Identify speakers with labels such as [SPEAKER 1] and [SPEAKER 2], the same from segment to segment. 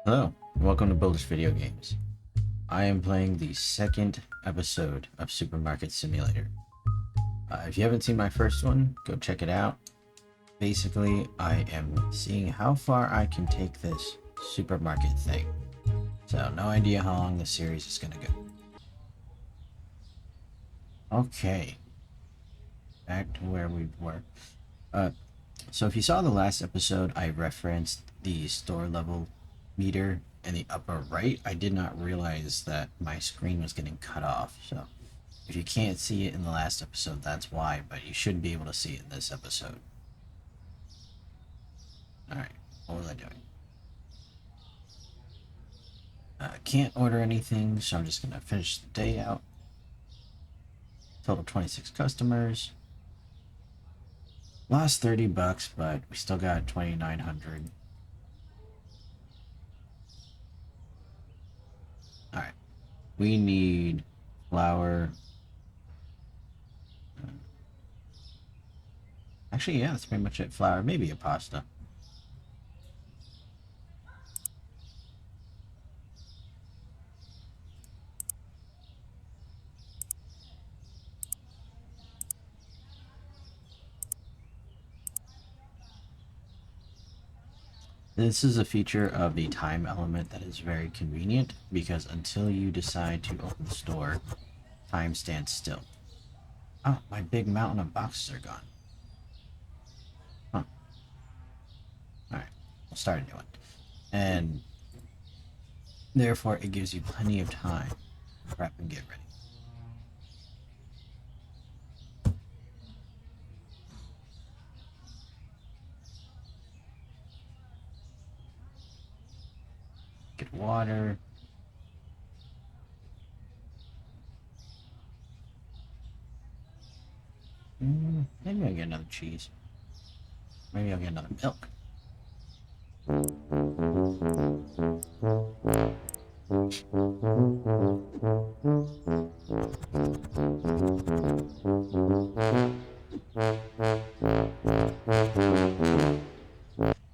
[SPEAKER 1] Hello, and welcome to Builders Video Games. I am playing the second episode of Supermarket Simulator. If you haven't seen my first one, go check it out. Basically, I am seeing how far I can take this supermarket thing. So, no idea how long this series is going to go. Okay, back to where we were. So if you saw the last episode, I referenced the store level meter in the upper right. I did not realize that my screen was getting cut off. So if you can't see it in the last episode, that's why, but you should be able to see it in this episode. Alright, what was I doing? Can't order anything, so I'm just going to finish the day out. Total 26 customers. Lost $30, but we still got 2,900. Alright. We need flour. Actually, yeah, that's pretty much it. Flour, maybe a pasta. This is a feature of the time element that is very convenient because until you decide to open the store, time stands still. Oh, my big mountain of boxes are gone. Huh. Alright, we'll start a new one. And therefore, it gives you plenty of time to prep and get ready. Get water. Maybe I'll get another cheese. Maybe I'll get another milk.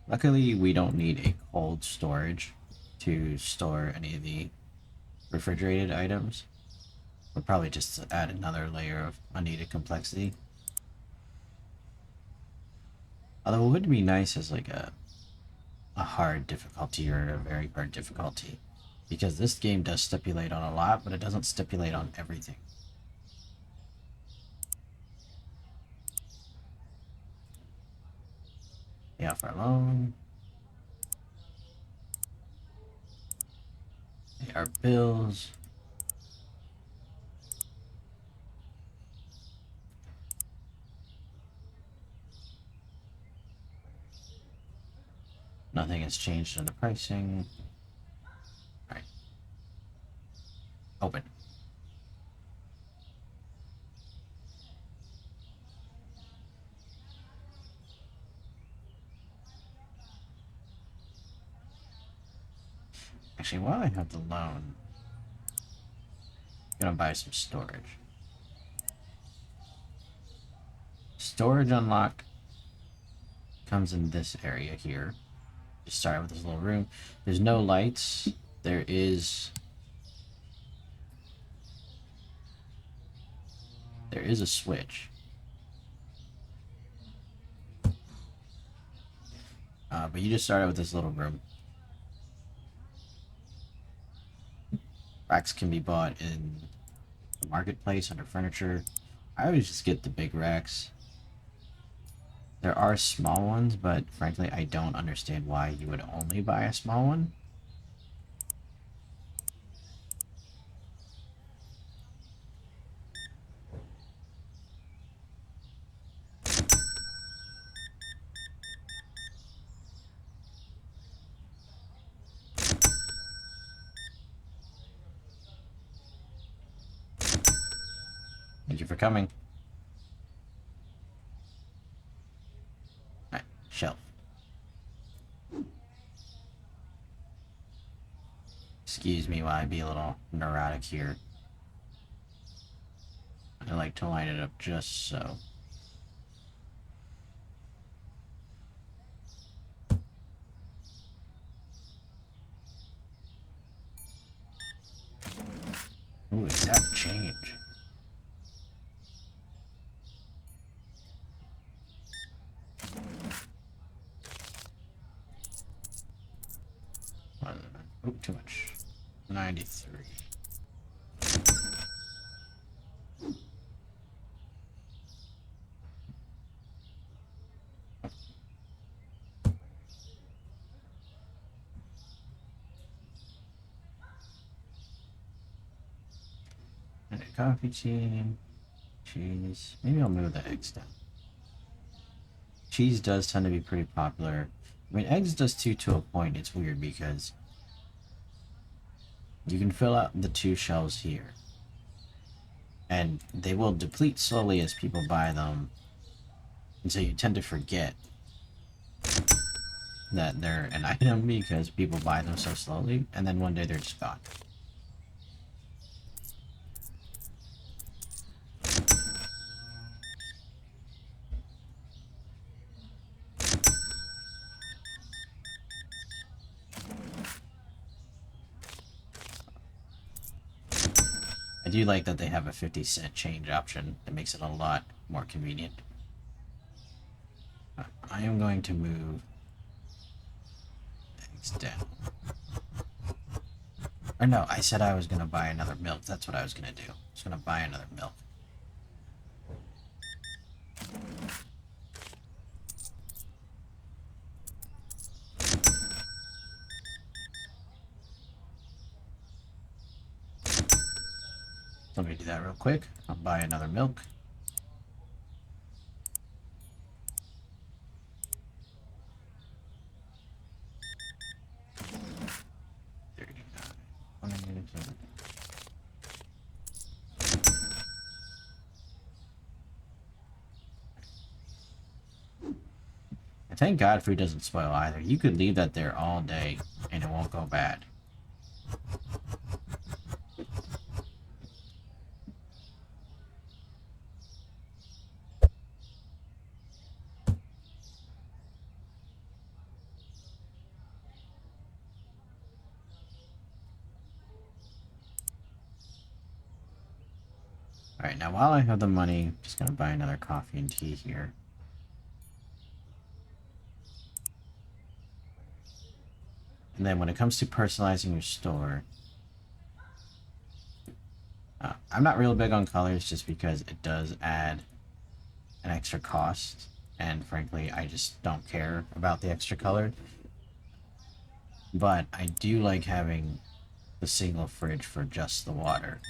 [SPEAKER 1] Luckily, we don't need a cold storage to store any of the refrigerated items. We'll probably just add another layer of unneeded complexity. Although it would be nice as like a hard difficulty or a very hard difficulty, because this game does stipulate on a lot, but it doesn't stipulate on everything. Pay off our loan. Pay our bills. Nothing has changed in the pricing. Alright. Open. Actually, while I have the loan, I'm gonna buy some storage. Storage unlock comes in this area here. Just start with this little room. There's no lights. There is a switch. But you just start out with this little room. Racks can be bought in the marketplace under furniture. I always just get the big racks. There are small ones, but frankly, I don't understand why you would only buy a small one. Thank you for coming. Alright, shelf. Excuse me while I be a little neurotic here. I like to line it up just so. change. Oh, too much. 93. And a coffee team. Cheese. Maybe I'll move the eggs down. Cheese does tend to be pretty popular. I mean, eggs does too to a point. It's weird because you can fill out the 2 shelves here. And they will deplete slowly as people buy them. And so you tend to forget that they're an item because people buy them so slowly. And then one day they're just gone. I do like that they have a 50-cent change option. That makes it a lot more convenient. I am going to move eggs down. Or no, I said I was going to buy another milk. That's what I was going to do. I was going to buy another milk. Let me do that real quick. I'll buy another milk. Thank God food doesn't spoil either. You could leave that there all day and it won't go bad. Alright, now while I have the money, I'm just gonna buy another coffee and tea here. And then when it comes to personalizing your store, I'm not real big on colors just because it does add an extra cost. And frankly, I just don't care about the extra color. But I do like having the single fridge for just the water.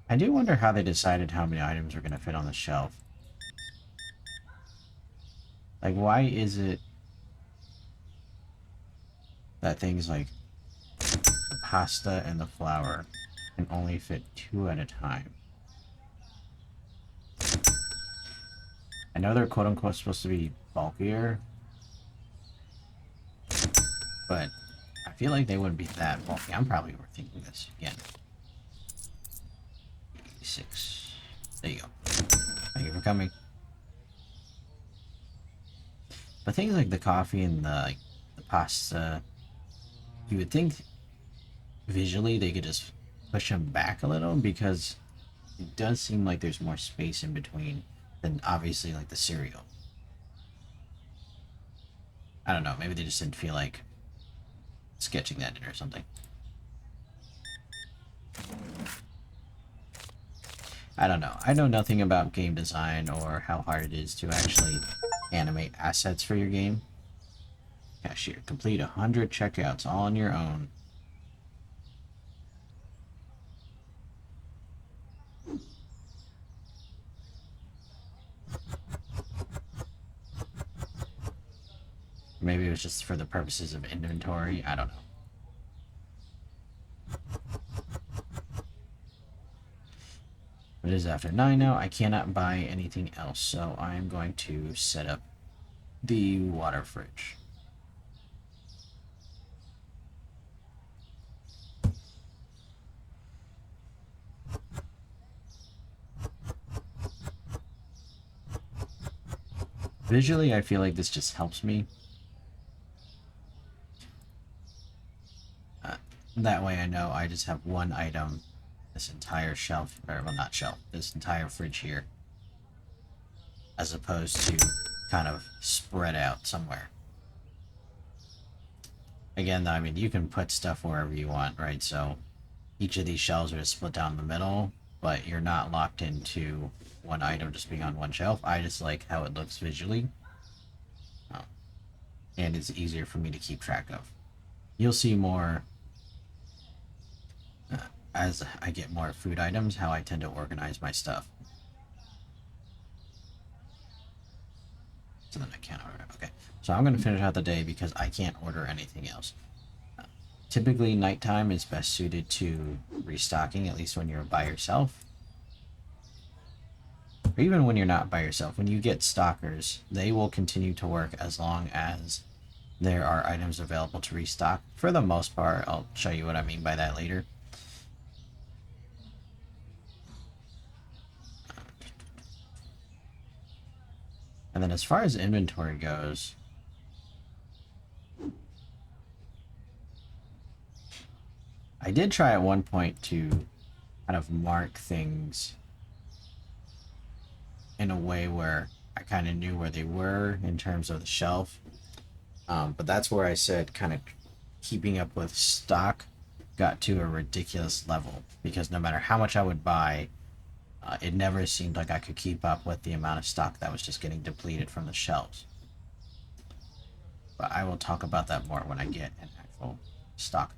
[SPEAKER 1] I do wonder how they decided how many items are going to fit on the shelf. Like, why is it that things like the pasta and the flour can only fit 2 at a time? I know they're quote-unquote supposed to be bulkier, but I feel like they wouldn't be that bulky. I'm probably overthinking this again. 86. There you go. Thank you for coming. But things like the coffee and the pasta, you would think visually they could just push them back a little because it does seem like there's more space in between than obviously like the cereal. I don't know, maybe they just didn't feel like sketching that in or something. I don't know. I know nothing about game design or how hard it is to actually animate assets for your game. Cashier, complete 100 checkouts all on your own. Maybe it was just for the purposes of inventory. I don't know. It is after 9 now. I cannot buy anything else, so I'm going to set up the water fridge. Visually, I feel like this just helps me. That way I know I just have one item, this entire shelf, or well, not shelf, this entire fridge here, as opposed to kind of spread out somewhere. Again, I mean, you can put stuff wherever you want, right? So each of these shelves are split down the middle, but you're not locked into one item just being on one shelf. I just like how it looks visually. And it's easier for me to keep track of. You'll see more as I get more food items, how I tend to organize my stuff. So then I can't order. Okay, so I'm going to finish out the day because I can't order anything else. Typically, nighttime is best suited to restocking, at least when you're by yourself. Or even when you're not by yourself. When you get stockers, they will continue to work as long as there are items available to restock. For the most part, I'll show you what I mean by that later. And then as far as inventory goes, I did try at one point to kind of mark things in a way where I kind of knew where they were in terms of the shelf. But that's where I said kind of keeping up with stock got to a ridiculous level, because no matter how much I would buy, it never seemed like I could keep up with the amount of stock that was just getting depleted from the shelves. But I will talk about that more when I get an actual stocker.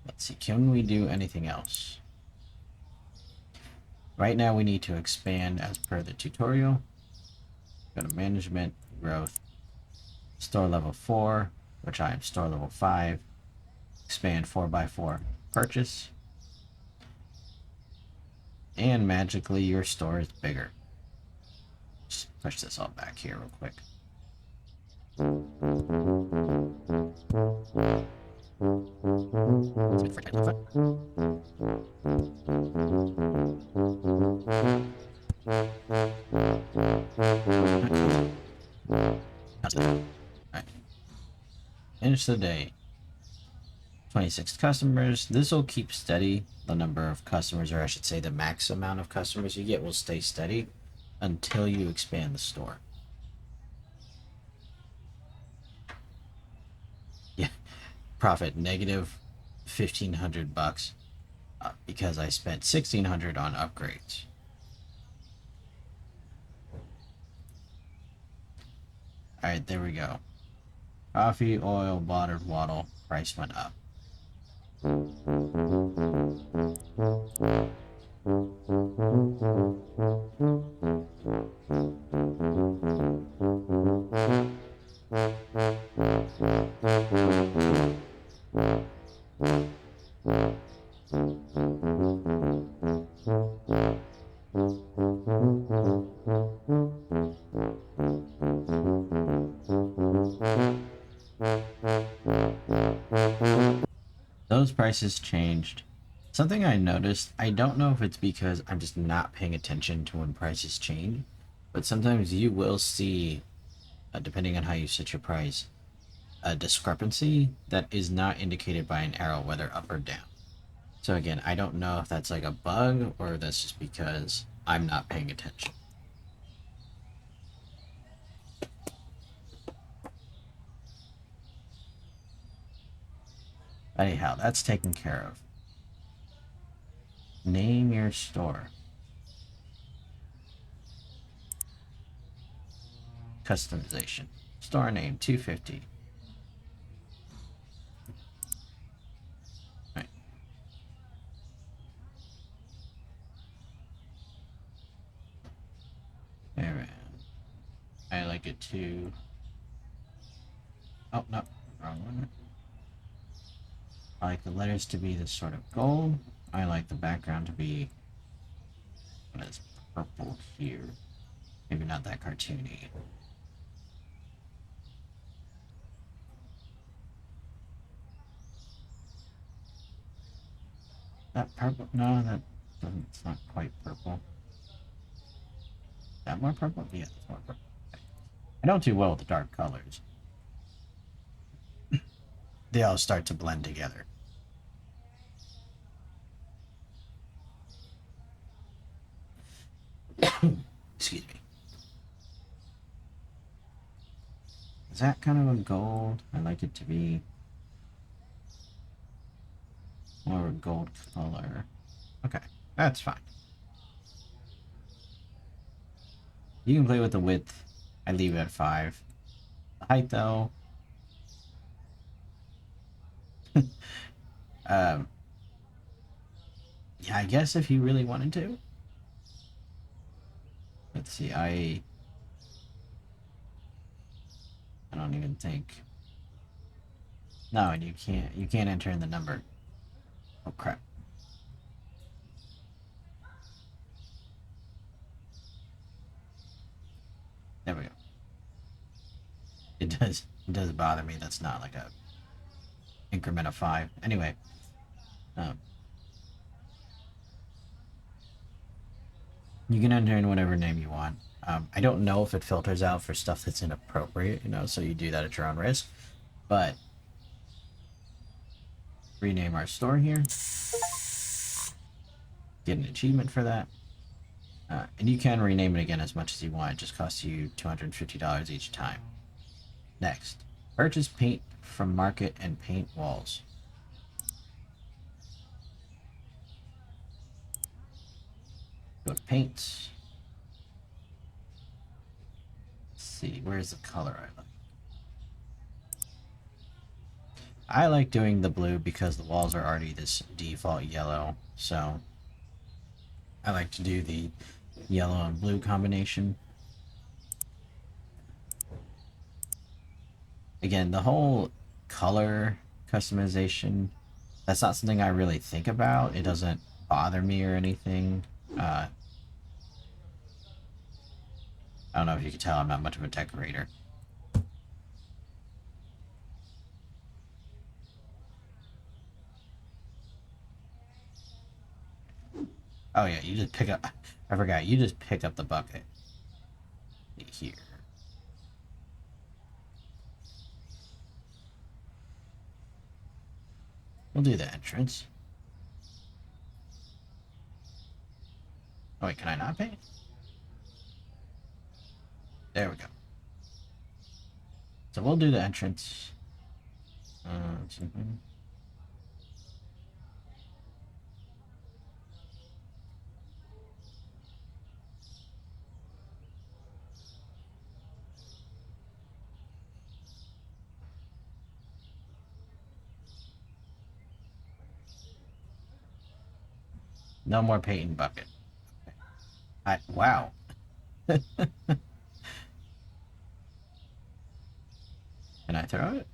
[SPEAKER 1] Let's see, can we do anything else? Right now we need to expand as per the tutorial. Go to management, growth, store level 4, which I am store level 5. Expand 4x4 purchase. And magically your store is bigger. Just push this all back here real quick. Alright. Finish the day. 26 customers. This will keep steady. The number of customers, or I should say the max amount of customers you get, will stay steady until you expand the store. Yeah, profit negative $1,500 because I spent $1,600 on upgrades. All right, there we go. Coffee, oil, buttered waddle, price went up. Those prices changed. Something I noticed, I don't know if it's because I'm just not paying attention to when prices change, but sometimes you will see, depending on how you set your price, a discrepancy that is not indicated by an arrow, whether up or down. So again, I don't know if that's like a bug or that's just because I'm not paying attention. Anyhow, that's taken care of. Name your store. Customization. Store name 250. Right. There. I like it to. Oh no, wrong one. I like the letters to be this sort of gold. I like the background to be what is purple here. Maybe not that cartoony. That purple? No, that doesn't. It's not quite purple. Is that more purple? Yeah, it's more purple. I don't do well with the dark colors. They all start to blend together. Excuse me. Is that kind of a gold? I like it to be more gold color. Okay, that's fine. You can play with the width. I leave it at 5. The height, though. um, yeah, I guess if you really wanted to. Let's see, I don't even think. No, and you can't enter in the number. Oh crap. There we go. It does bother me. That's not like a increment of 5. Anyway, you can enter in whatever name you want. I don't know if it filters out for stuff that's inappropriate, so you do that at your own risk. But rename our store here. Get an achievement for that. And you can rename it again as much as you want. It just costs you $250 each time. Next, purchase paint from market and paint walls. Go to paints. Let's see, where's the color I like? I like doing the blue because the walls are already this default yellow, so I like to do the yellow and blue combination. Again, the whole color customization, that's not something I really think about. It doesn't bother me or anything. I don't know if you can tell, I'm not much of a decorator. Oh yeah, you just pick up, I forgot, you just pick up the bucket. Here. We'll do the entrance. Oh wait, can I not paint? There we go. So we'll do the entrance. No more painting bucket. Wow. Can I throw it?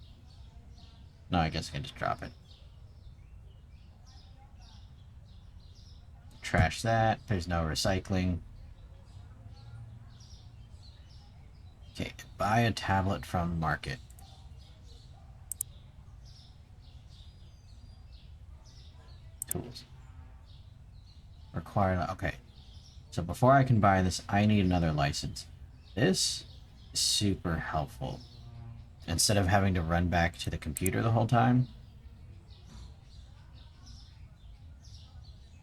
[SPEAKER 1] No, I guess I can just drop it. Trash that. There's no recycling. Okay, buy a tablet from market. Tools. Require, okay. So before I can buy this, I need another license. This is super helpful. Instead of having to run back to the computer the whole time,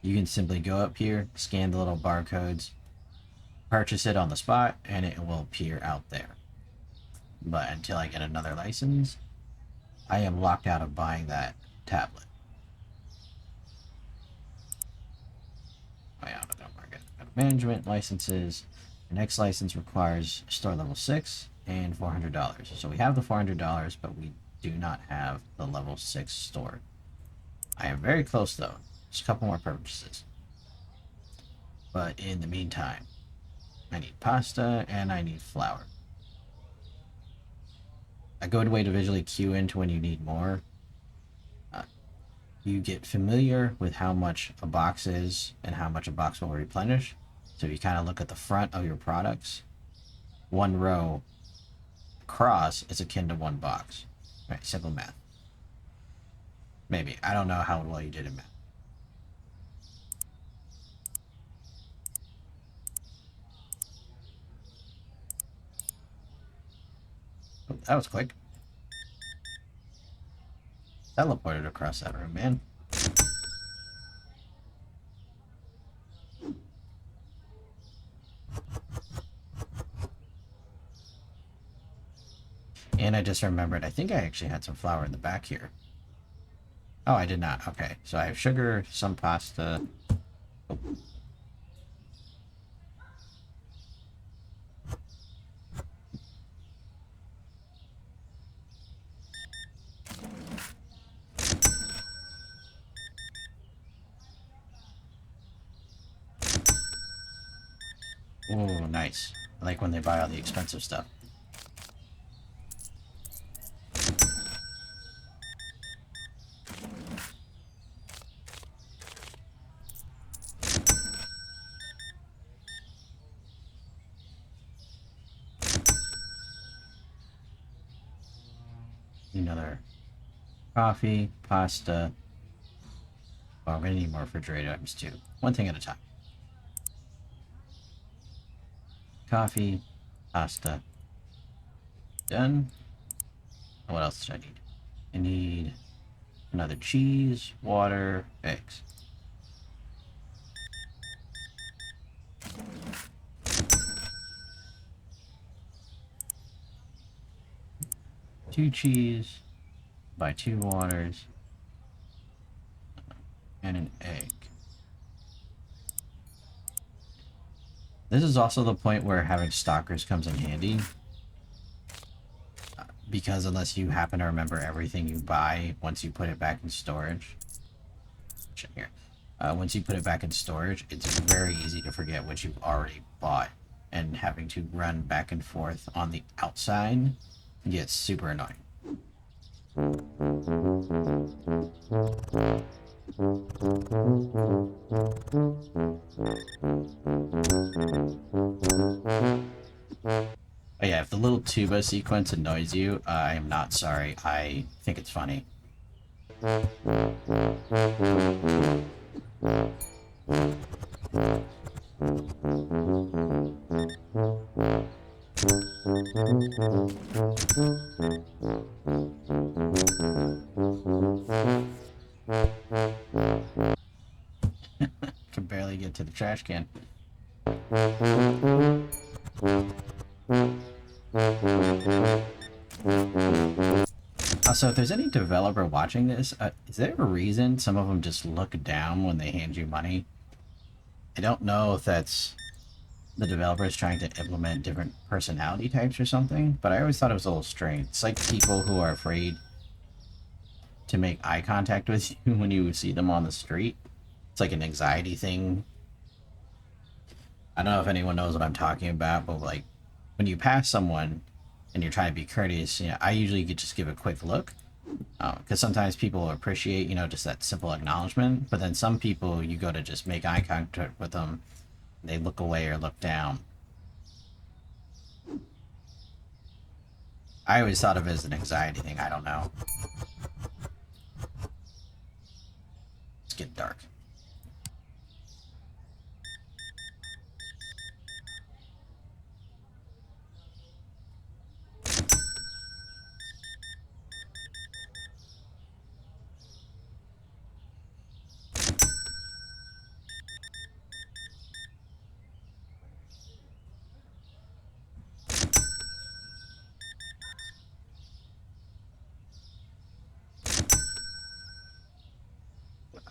[SPEAKER 1] you can simply go up here, scan the little barcodes, purchase it on the spot, and it will appear out there. But until I get another license, I am locked out of buying that tablet. Management licenses. The next license requires store level 6 and $400. So we have the $400, but we do not have the level 6 store. I am very close though. Just a couple more purchases. But in the meantime, I need pasta and I need flour. A good way to visually cue into when you need more. you get familiar with how much a box is and how much a box will replenish. So if you kind of look at the front of your products, one row across is akin to one box. Right, simple math. Maybe. I don't know how well you did in math. Oh, that was quick. Teleported across that room, man. And I just remembered, I think I actually had some flour in the back here. Oh, I did not. Okay, so I have sugar, some pasta. Oh. Oh, nice. I like when they buy all the expensive stuff. Another coffee, pasta. Oh, I'm gonna need more refrigerated items too. One thing at a time. Coffee, pasta. Done. What else did I need? I need another cheese, water, eggs. Two cheese, buy two waters, and an egg. This is also the point where having stockers comes in handy. Because unless you happen to remember everything you buy once you put it back in storage. Check here. Once you put it back in storage, it's very easy to forget what you've already bought. And having to run back and forth on the outside gets super annoying. Oh yeah, if the little tuba sequence annoys you, I am not sorry. I think it's funny. Can barely get to the trash can. Also, if there's any developer watching this, is there a reason some of them just look down when they hand you money? I don't know if that's the developers trying to implement different personality types or something, but I always thought it was a little strange. It's like people who are afraid to make eye contact with you when you see them on the street. It's like an anxiety thing. I don't know if anyone knows what I'm talking about, but like when you pass someone and you're trying to be courteous, I usually just give a quick look. Because sometimes people appreciate, just that simple acknowledgement, but then some people, you go to just make eye contact with them, they look away or look down. I always thought of it as an anxiety thing. I don't know. It's getting dark.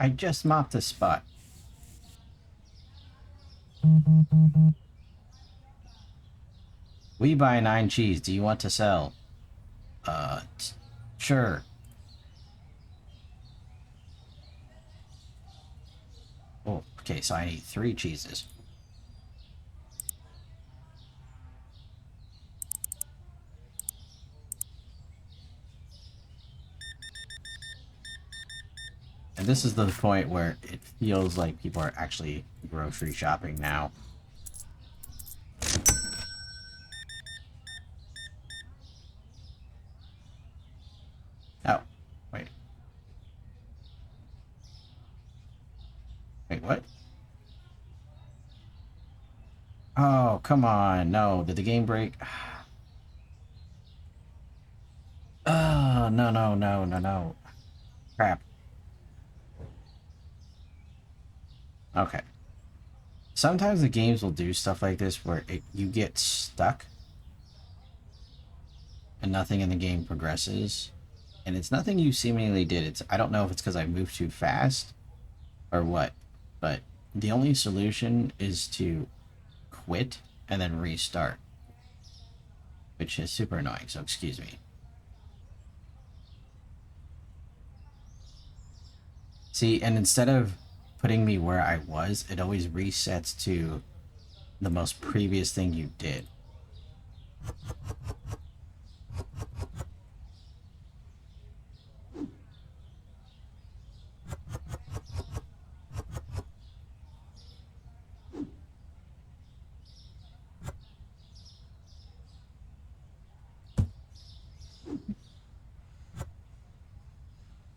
[SPEAKER 1] I just mopped the spot. We buy 9 cheese. Do you want to sell? Uh, sure. Oh, okay, so I need 3 cheeses. And this is the point where it feels like people are actually grocery shopping now. Oh, wait. Wait, what? Oh, come on. No, did the game break? Oh, no, no, no, no, no. Crap. Okay. Sometimes the games will do stuff like this where you get stuck and nothing in the game progresses. And it's nothing you seemingly did. I don't know if it's because I moved too fast or what, but the only solution is to quit and then restart, which is super annoying, so excuse me. See, and instead of putting me where I was, it always resets to the most previous thing you did.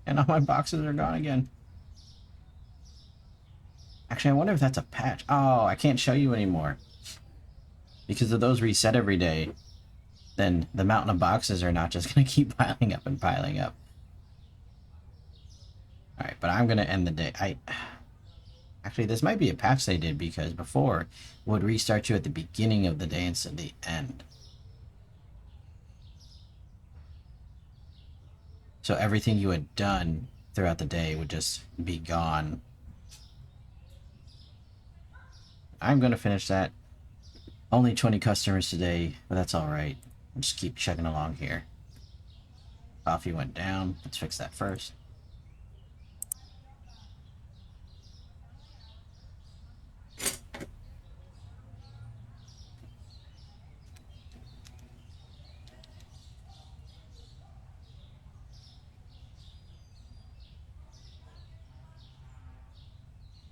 [SPEAKER 1] And all my boxes are gone again. Actually, I wonder if that's a patch. Oh, I can't show you anymore. Because if those reset every day, then the mountain of boxes are not just going to keep piling up and piling up. Alright, but I'm going to end the day. Actually, this might be a patch they did, because before it would restart you at the beginning of the day instead of the end. So everything you had done throughout the day would just be gone. I'm going to finish that. Only 20 customers today, but that's alright. I'll just keep chugging along here. Coffee went down. Let's fix that first.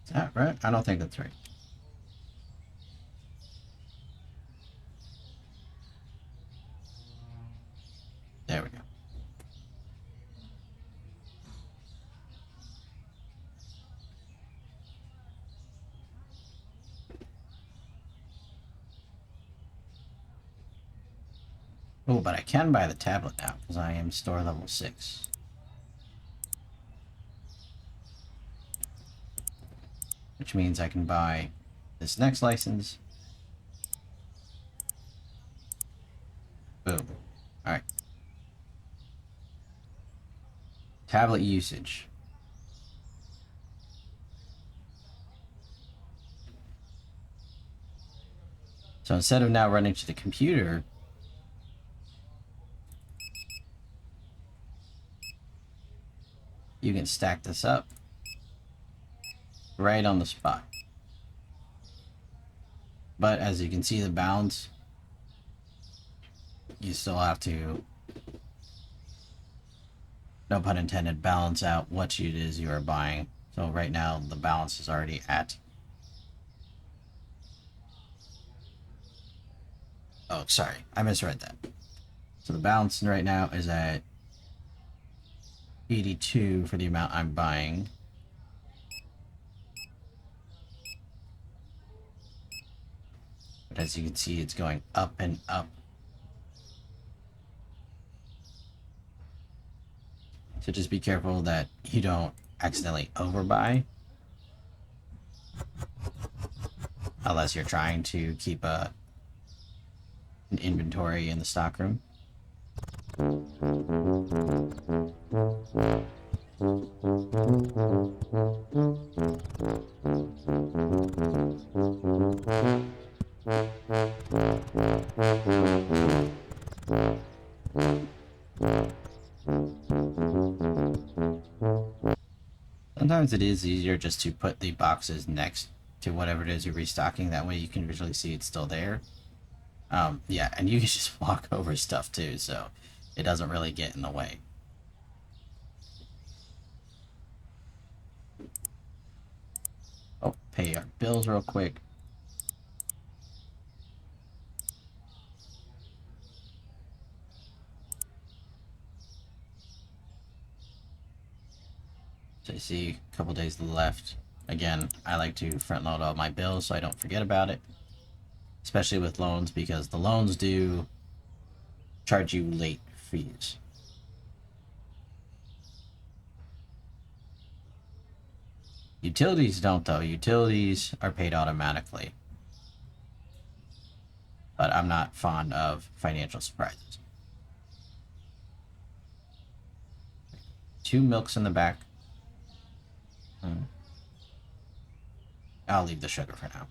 [SPEAKER 1] Is that right? I don't think that's right. There we go. Oh, but I can buy the tablet now because I am store level 6. Which means I can buy this next license. Boom. Alright. Tablet usage. So instead of now running to the computer, you can stack this up right on the spot. But as you can see, the balance, you still have to, no pun intended, balance out what it is you are buying. So right now the balance is already at, oh sorry, I misread that. So the balance right now is at 82 for the amount I'm buying. But as you can see, it's going up and up. So just be careful that you don't accidentally overbuy. Unless you're trying to keep an inventory in the stockroom. Sometimes it is easier just to put the boxes next to whatever it is you're restocking. That way you can visually see it's still there. Yeah, and you can just walk over stuff too, so it doesn't really get in the way. pay our bills real quick. So you see a couple days left. Again, I like to front load all my bills so I don't forget about it. Especially with loans, because the loans do charge you late fees. Utilities don't though. Utilities are paid automatically. But I'm not fond of financial surprises. 2 milks in the back. I'll leave the sugar for now.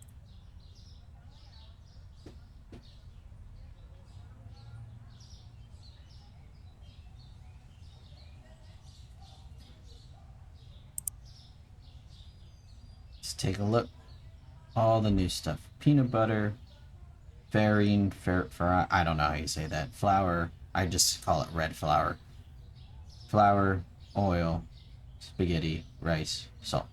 [SPEAKER 1] Let's take a look. All the new stuff. Peanut butter, farine, I don't know how you say that. Flour, I just call it red flour. Flour, oil, spaghetti, rice, salt.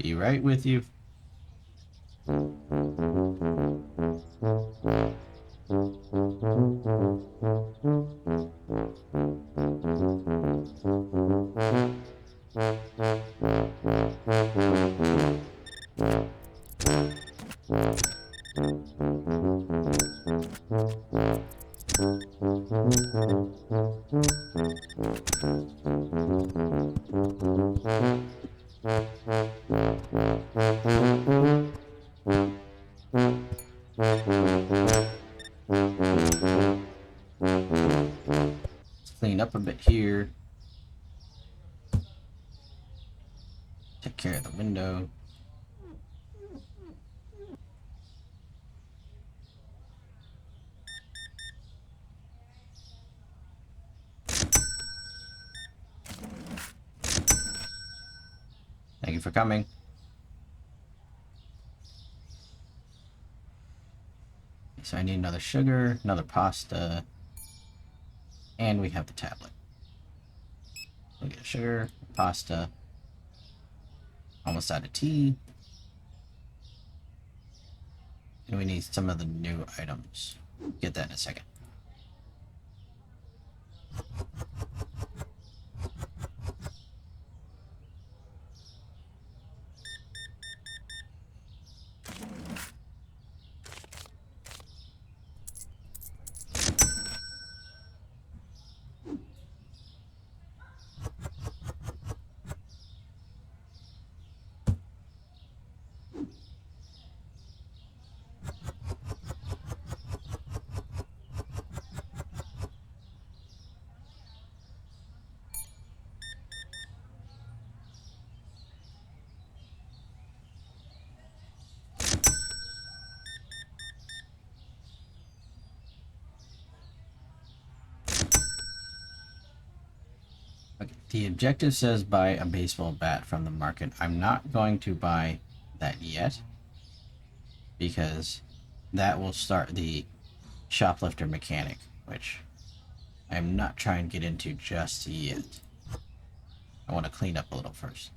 [SPEAKER 1] Be right with you. Clean up a bit here. Take care of the window. Thank you for coming. So I need another sugar, another pasta, and we have the tablet. We get sugar, pasta, almost out of tea, and we need some of the new items. Get that in a second. Okay, the objective says buy a baseball bat from the market. I'm not going to buy that yet, because that will start the shoplifter mechanic, which I'm not trying to get into just yet. I want to clean up a little first.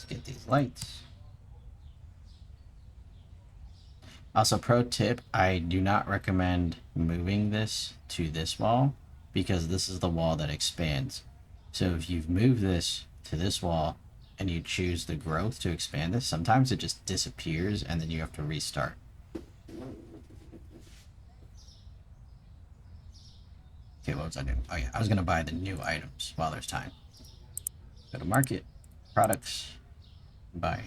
[SPEAKER 1] Get these lights. Also, pro tip, I do not recommend moving this to this wall, because this is the wall that expands. So if you've moved this to this wall and you choose the growth to expand this, sometimes it just disappears and then you have to restart. Okay, what was I doing? Oh yeah, I was gonna buy the new items while there's time. Go to market, products, buy.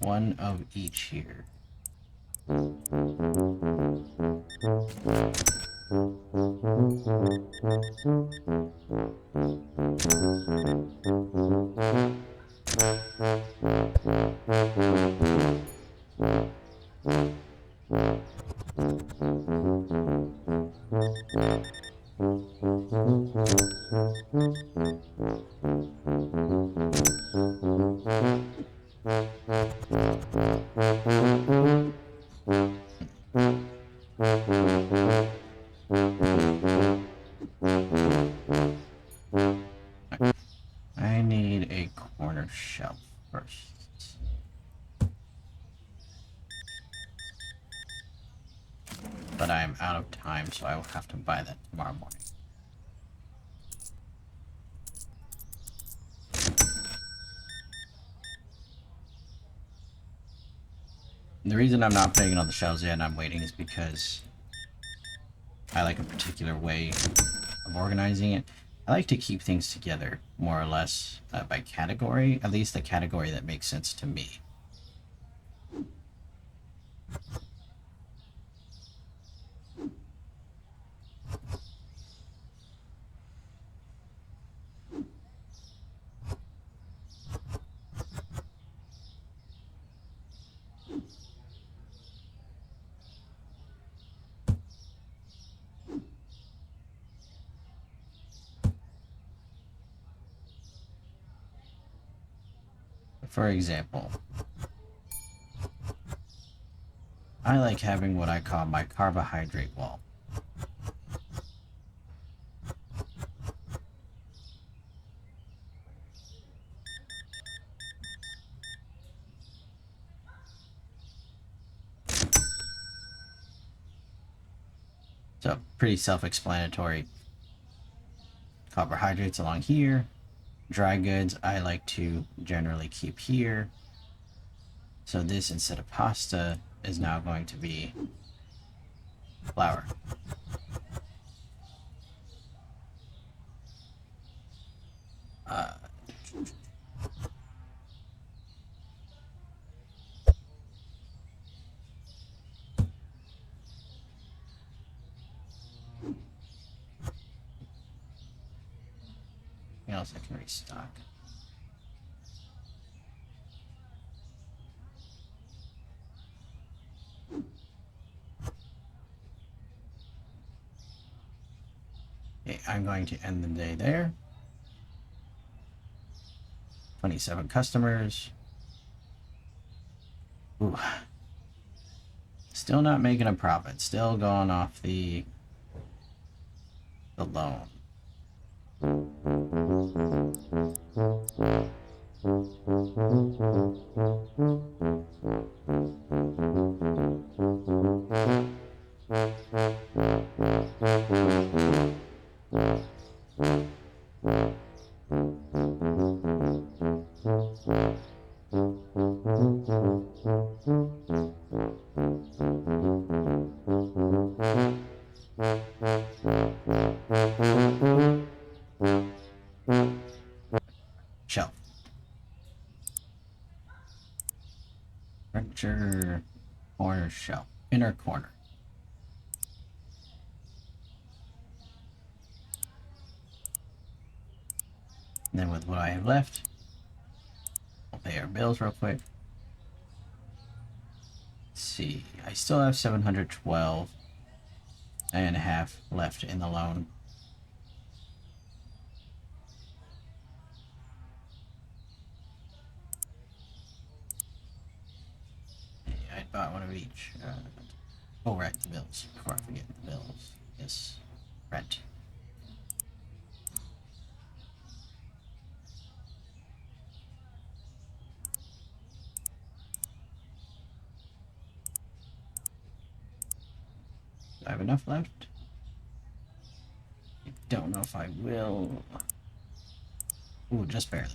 [SPEAKER 1] One of each here. I need a corner shelf first. But I am out of time, so I will have to buy that tomorrow morning. The reason I'm not putting it on the shelves yet and I'm waiting is because I like a particular way of organizing it. I like to keep things together, more or less, by category, at least the category that makes sense to me. For example, I like having what I call my carbohydrate wall. So, pretty self-explanatory. Carbohydrates along here. Dry goods I like to generally keep here. So this, instead of pasta, is now going to be flour. Anything else I can restock? Okay, I'm going to end the day there. 27 customers. Ooh. Still not making a profit. Still going off the loan. Shelf. Furniture. Corner shelf. Inner corner. And then with what I have left, we'll pay our bills real quick. Let's see. I still have 712 and a half left in the loan. I bought one of each. Oh, right, the bills. Before I forget the bills. Yes, rent. Do I have enough left? I don't know if I will. Ooh, just barely.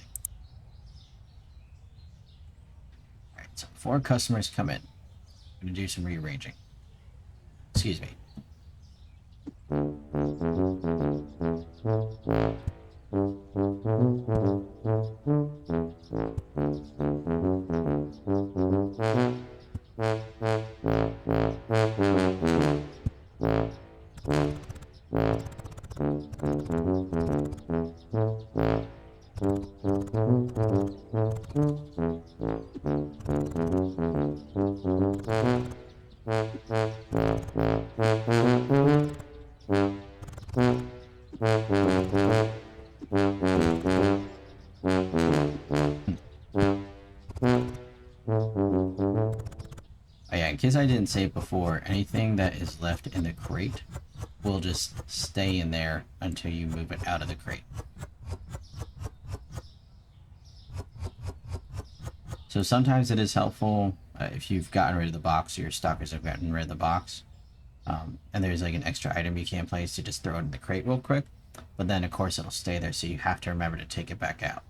[SPEAKER 1] Alright, so 4 customers come in. I'm gonna do some rearranging. Excuse me. Oh yeah, in case I didn't say it before, anything that is left in the crate will just stay in there until you move it out of the crate. So sometimes it is helpful if you've gotten rid of the box, or your stockers have gotten rid of the box, and there's like an extra item you can't place to just throw it in the crate real quick. But then of course it'll stay there, so you have to remember to take it back out.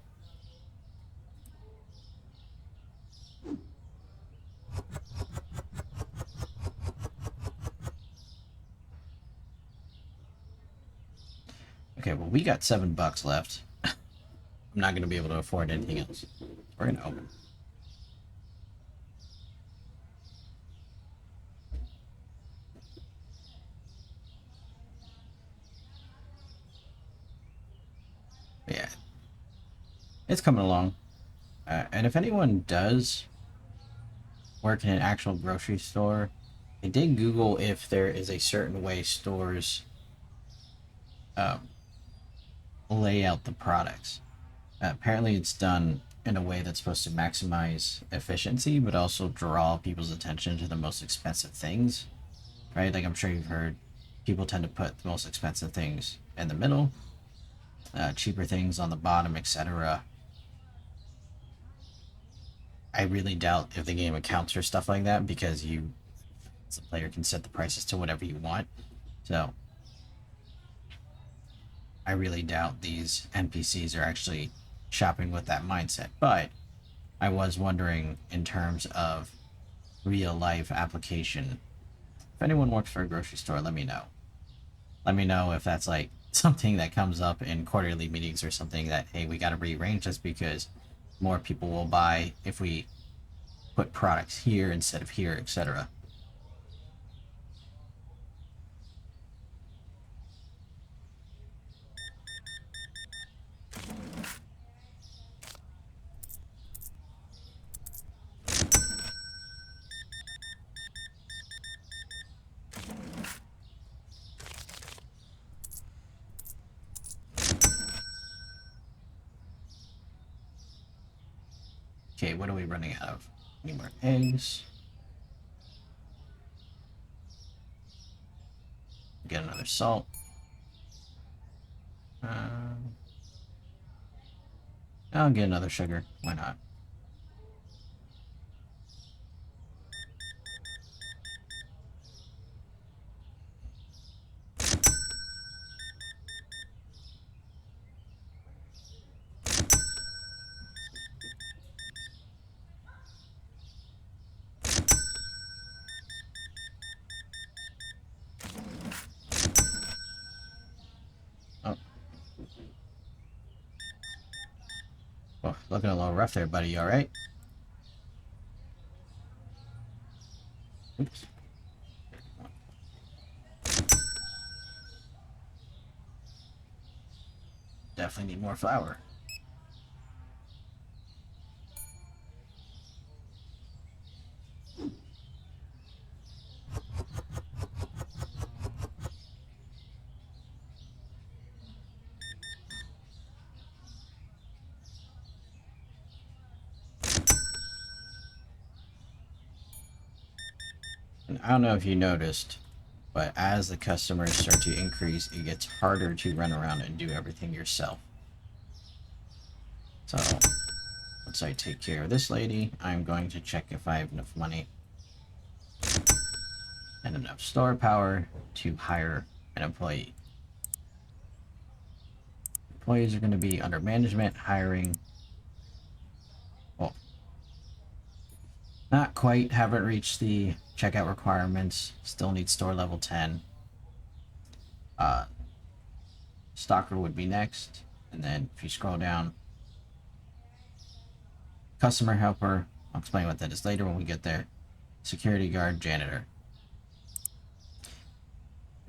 [SPEAKER 1] Okay, well we got $7 left. I'm not going to be able to afford anything else. We're going to open. Yeah, it's coming along. And if anyone does work in an actual grocery store, I did Google if there is a certain way stores lay out the products. Apparently, it's done in a way that's supposed to maximize efficiency, but also draw people's attention to the most expensive things. Right? Like I'm sure you've heard, people tend to put the most expensive things in the middle, cheaper things on the bottom, etc. I really doubt if the game accounts for stuff like that, because you, as a player, can set the prices to whatever you want. So I really doubt these NPCs are actually shopping with that mindset. But I was wondering, in terms of real life application, if anyone works for a grocery store, let me know. Let me know if that's like something that comes up in quarterly meetings, or something that, hey, we got to rearrange this because more people will buy if we put products here instead of here, etc. Okay, what are we running out of? Any more eggs? Get another salt. I'll get another sugar. Why not? Oh. Oh, looking a little rough there, buddy. You alright? Oops. Definitely need more flour. And I don't know if you noticed, but as the customers start to increase, it gets harder to run around and do everything yourself. So, once I take care of this lady, I'm going to check if I have enough money and enough store power to hire an employee. Employees are going to be under management, hiring. Well, not quite, haven't reached the checkout requirements, still need store level 10. Stalker would be next, and then if you scroll down, customer helper, I'll explain what that is later when we get there, security guard, janitor.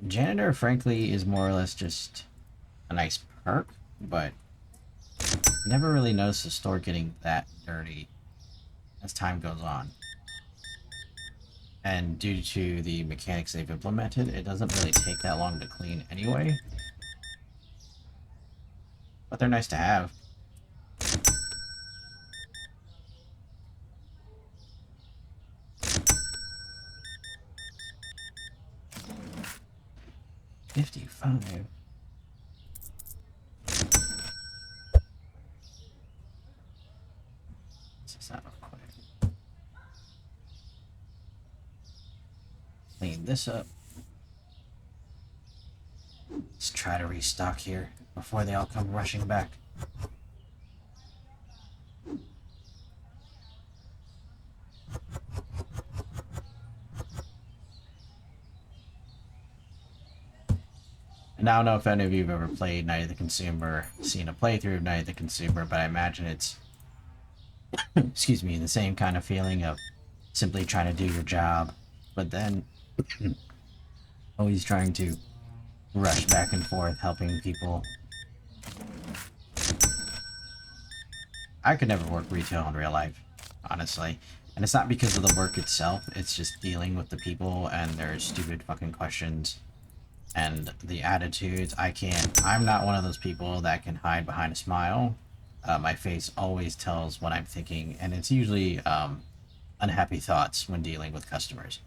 [SPEAKER 1] Janitor, frankly, is more or less just a nice perk, but never really noticed the store getting that dirty as time goes on. And due to the mechanics they've implemented, it doesn't really take that long to clean anyway. But they're nice to have. $55. Let's not real quick. Clean this up. Let's try to restock here before they all come rushing back. And I don't know if any of you have ever played Night of the Consumer, seen a playthrough of Night of the Consumer, but I imagine it's, excuse me, the same kind of feeling of simply trying to do your job, but then always trying to rush back and forth, helping people. I could never work retail in real life, honestly. And it's not because of the work itself, it's just dealing with the people and their stupid fucking questions and the attitudes. I'm not one of those people that can hide behind a smile. My face always tells what I'm thinking, and it's usually unhappy thoughts when dealing with customers.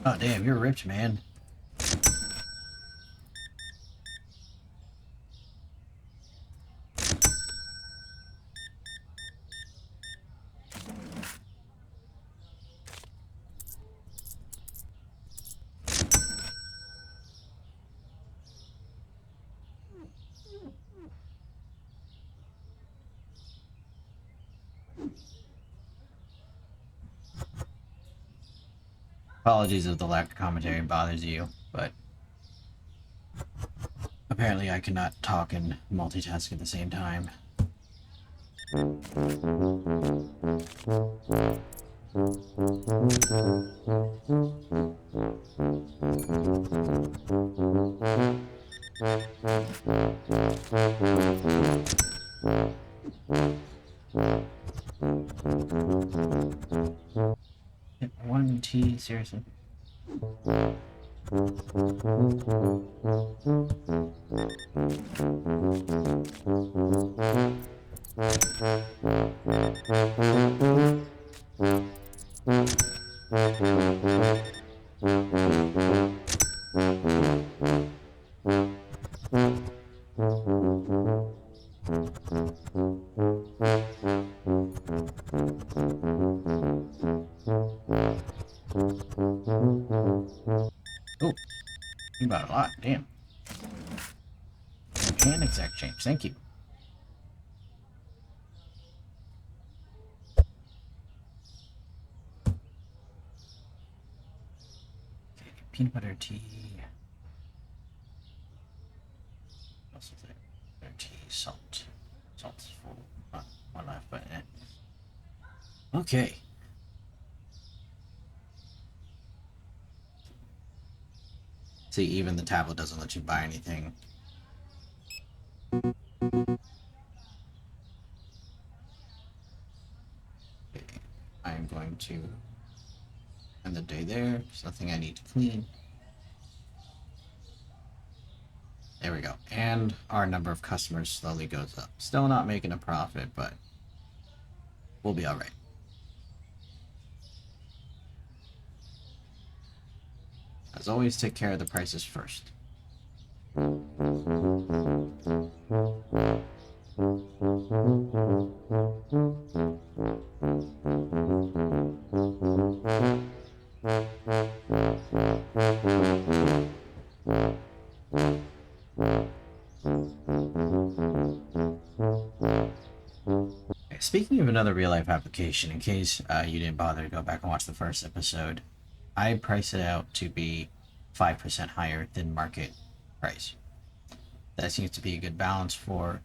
[SPEAKER 1] Oh damn, you're ripped, man. Apologies if the lack of commentary bothers you, but apparently I cannot talk and multitask at the same time. One T, seriously. Oh, you bought a lot, damn. And exact change, thank you. Okay, peanut butter tea. What else is there? Butter tea, salt. Salt's full. One left, but okay. See, even the tablet doesn't let you buy anything. Okay. I'm going to end the day there. There's nothing I need to clean. There we go. And our number of customers slowly goes up. Still not making a profit, but we'll be all right. As always, take care of the prices first. Speaking of another real life application, in case you didn't bother to go back and watch the first episode, I price it out to be 5% higher than market price. That seems to be a good balance for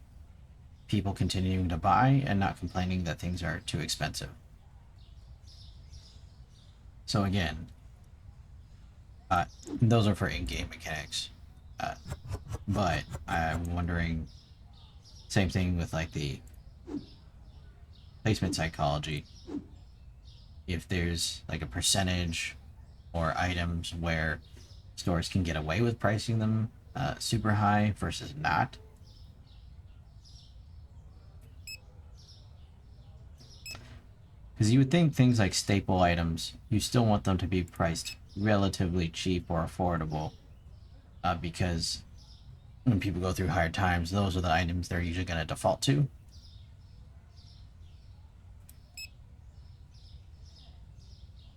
[SPEAKER 1] people continuing to buy and not complaining that things are too expensive. So again, those are for in-game mechanics. But I'm wondering, same thing with like the placement psychology. If there's like a percentage or items where stores can get away with pricing them super high versus not. Because you would think things like staple items, you still want them to be priced relatively cheap or affordable, because when people go through hard times, those are the items they're usually going to default to.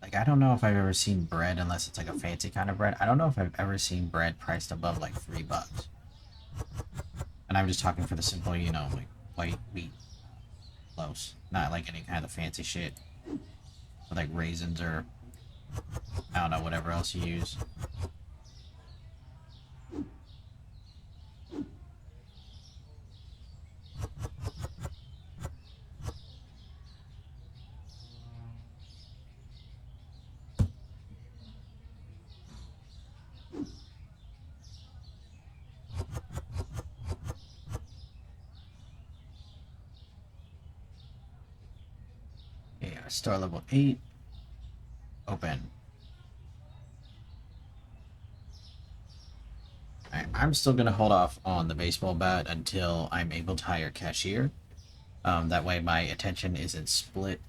[SPEAKER 1] Like, I don't know if I've ever seen bread, unless it's like a fancy kind of bread. I don't know if I've ever seen bread priced above like $3. And I'm just talking for the simple, like white wheat loaves, not like any kind of fancy shit with like raisins or I don't know, whatever else you use. Okay, store level 8. Open. Alright, I'm still going to hold off on the baseball bat until I'm able to hire a cashier. That way my attention isn't split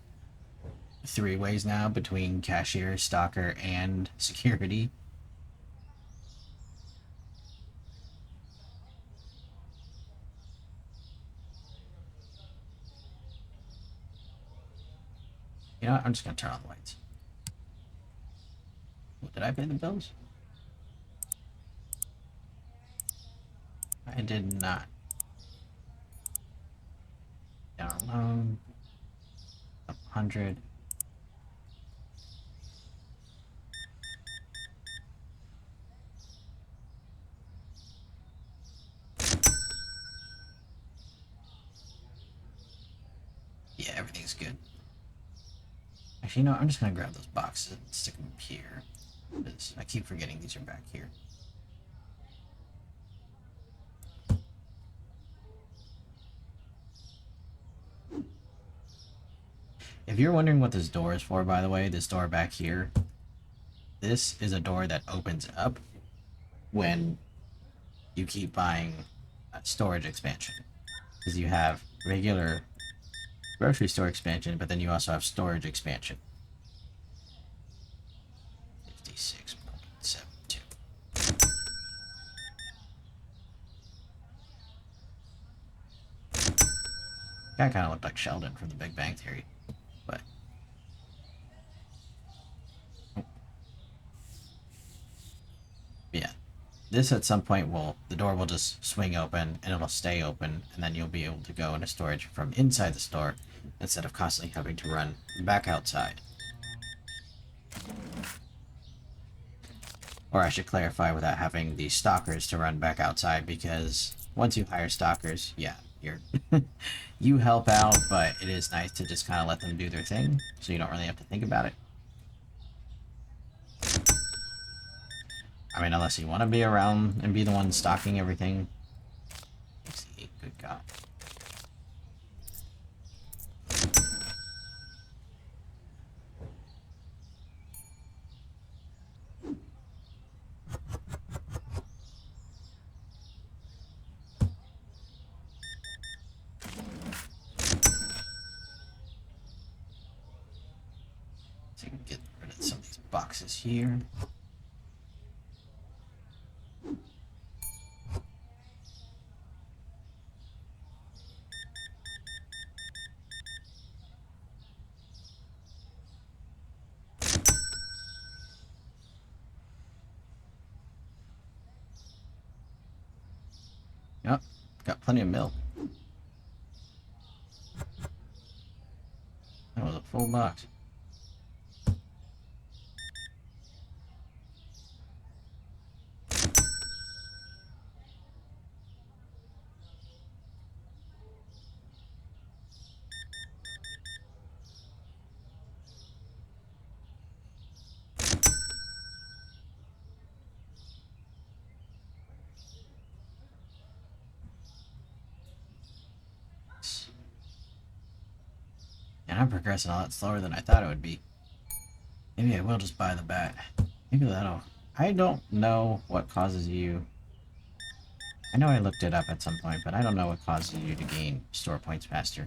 [SPEAKER 1] 3 ways now between cashier, stalker, and security. You know what? I'm just going to turn on the lights. Did I pay the bills? I did not. Down loan. 100. Yeah, everything's good. Actually, I'm just going to grab those boxes and stick them here. Because I keep forgetting these are back here. If you're wondering what this door is for, by the way, this door back here, this is a door that opens up when you keep buying storage expansion. Because you have regular grocery store expansion, but then you also have storage expansion. 56.72. Guy kind of looked like Sheldon from The Big Bang Theory, but yeah, this at some point the door will just swing open and it'll stay open, and then you'll be able to go into storage from inside the store instead of constantly having to run back outside. Or I should clarify, without having the stalkers to run back outside, because once you hire stalkers, yeah, you're you help out, but it is nice to just kind of let them do their thing, so you don't really have to think about it. I mean, unless you want to be around and be the one stalking everything. Good God. access here. Yep, got plenty of milk. That was a full box. And I'm progressing a lot slower than I thought it would be. Maybe I will just buy the bat. Maybe that'll... I don't know what causes you... I know I looked it up at some point, but I don't know what causes you to gain store points faster.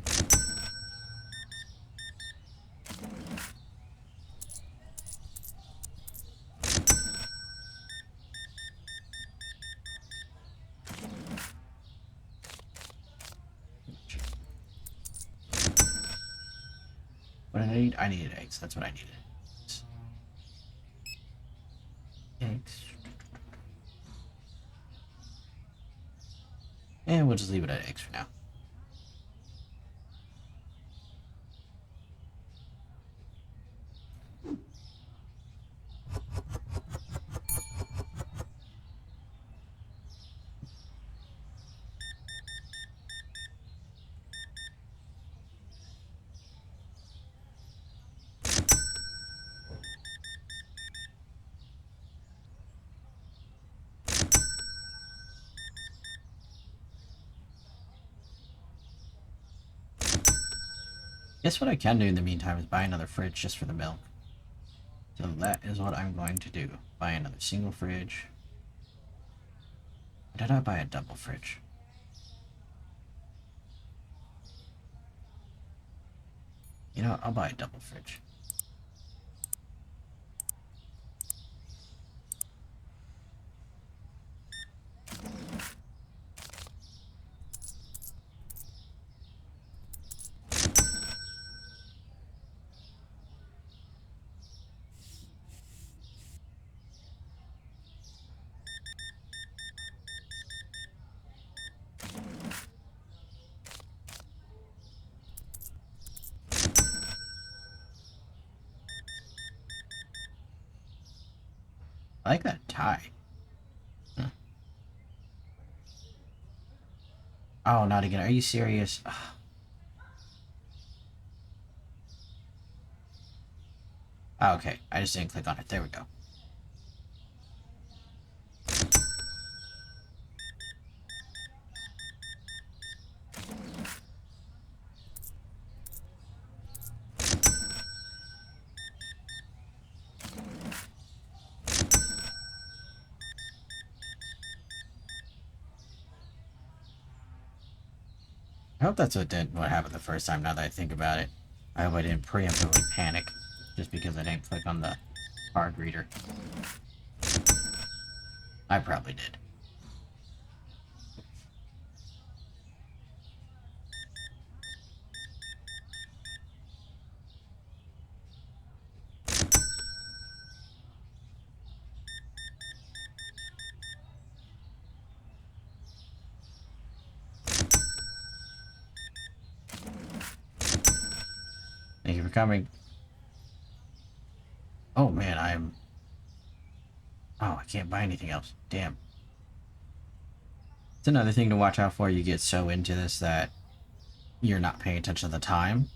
[SPEAKER 1] What did I need? I needed eggs. That's what I needed. Eggs. And we'll just leave it at eggs for now. Guess what I can do in the meantime is buy another fridge just for the milk. So that is what I'm going to do. Buy another single fridge. Or did I buy a double fridge? You know what? I'll buy a double fridge. I like that tie. Huh. Oh, not again. Are you serious? Ugh. Oh, okay. I just didn't click on it. There we go. I hope that's what happened the first time, now that I think about it. I hope I didn't preemptively panic just because I didn't click on the card reader. I probably did. Thank you for coming. Oh man, oh, I can't buy anything else. Damn. It's another thing to watch out for. You get so into this that you're not paying attention to the time,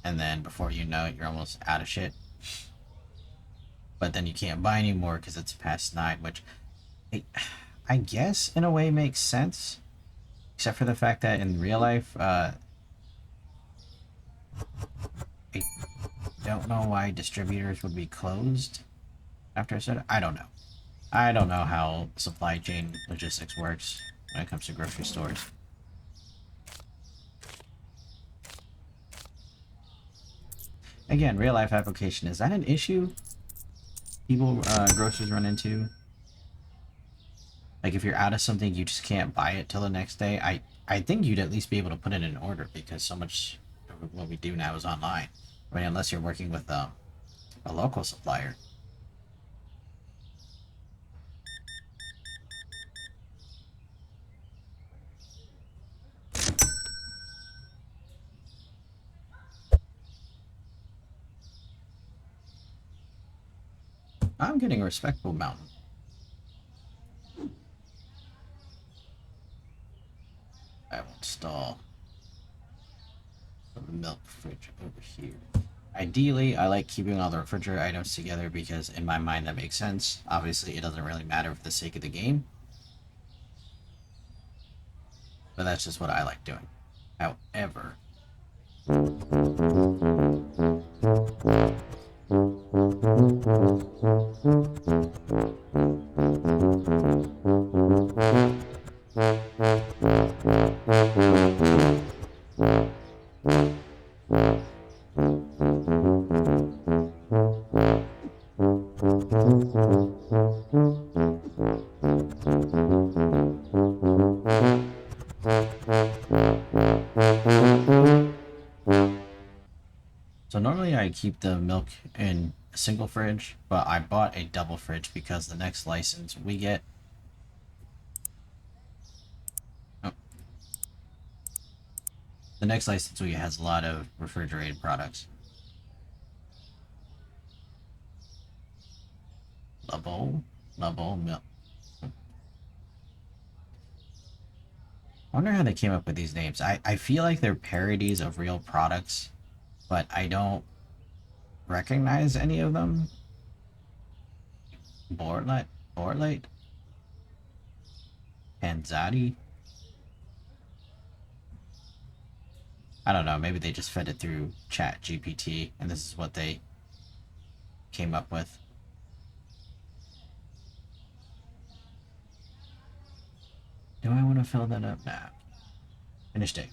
[SPEAKER 1] and then before you know it, you're almost out of shit. But then you can't buy anymore because it's past 9, which I guess in a way makes sense. Except for the fact that in real life, I don't know why distributors would be closed after a certain... I don't know. I don't know how supply chain logistics works when it comes to grocery stores. Again, real life application, is that an issue? people grocers run into. Like if you're out of something, you just can't buy it till the next day. I think you'd at least be able to put it in order because so much of what we do now is online. I mean, unless you're working with a local supplier. I'm getting a respectable mountain. I will install the milk fridge over here. Ideally, I like keeping all the refrigerator items together because in my mind that makes sense. Obviously, it doesn't really matter for the sake of the game. But that's just what I like doing. However, so normally I keep the milk in a single fridge, but I bought a double fridge because the next license we get. Oh, the next license we get has a lot of refrigerated products. Level milk. I wonder how they came up with these names. I feel like they're parodies of real products, but I don't recognize any of them. Borlight, Panzati. I don't know. Maybe they just fed it through Chat GPT, and this is what they came up with. Do I want to fill that up? Nah. Finish day.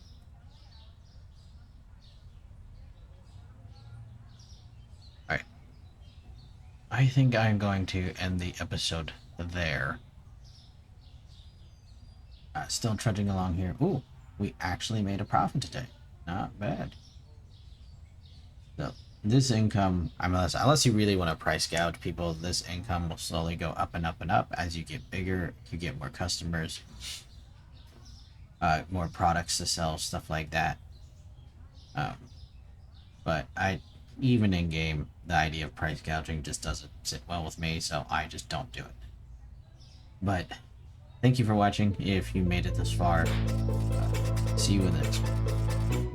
[SPEAKER 1] Alright. I think I'm going to end the episode there. Still trudging along here. Ooh, we actually made a profit today. Not bad. So this income, unless you really want to price gouge people, this income will slowly go up and up and up as you get bigger. You get more customers, more products to sell, stuff like that. But even in game, the idea of price gouging just doesn't sit well with me, so I just don't do it. But thank you for watching. If you made it this far, see you in the next one.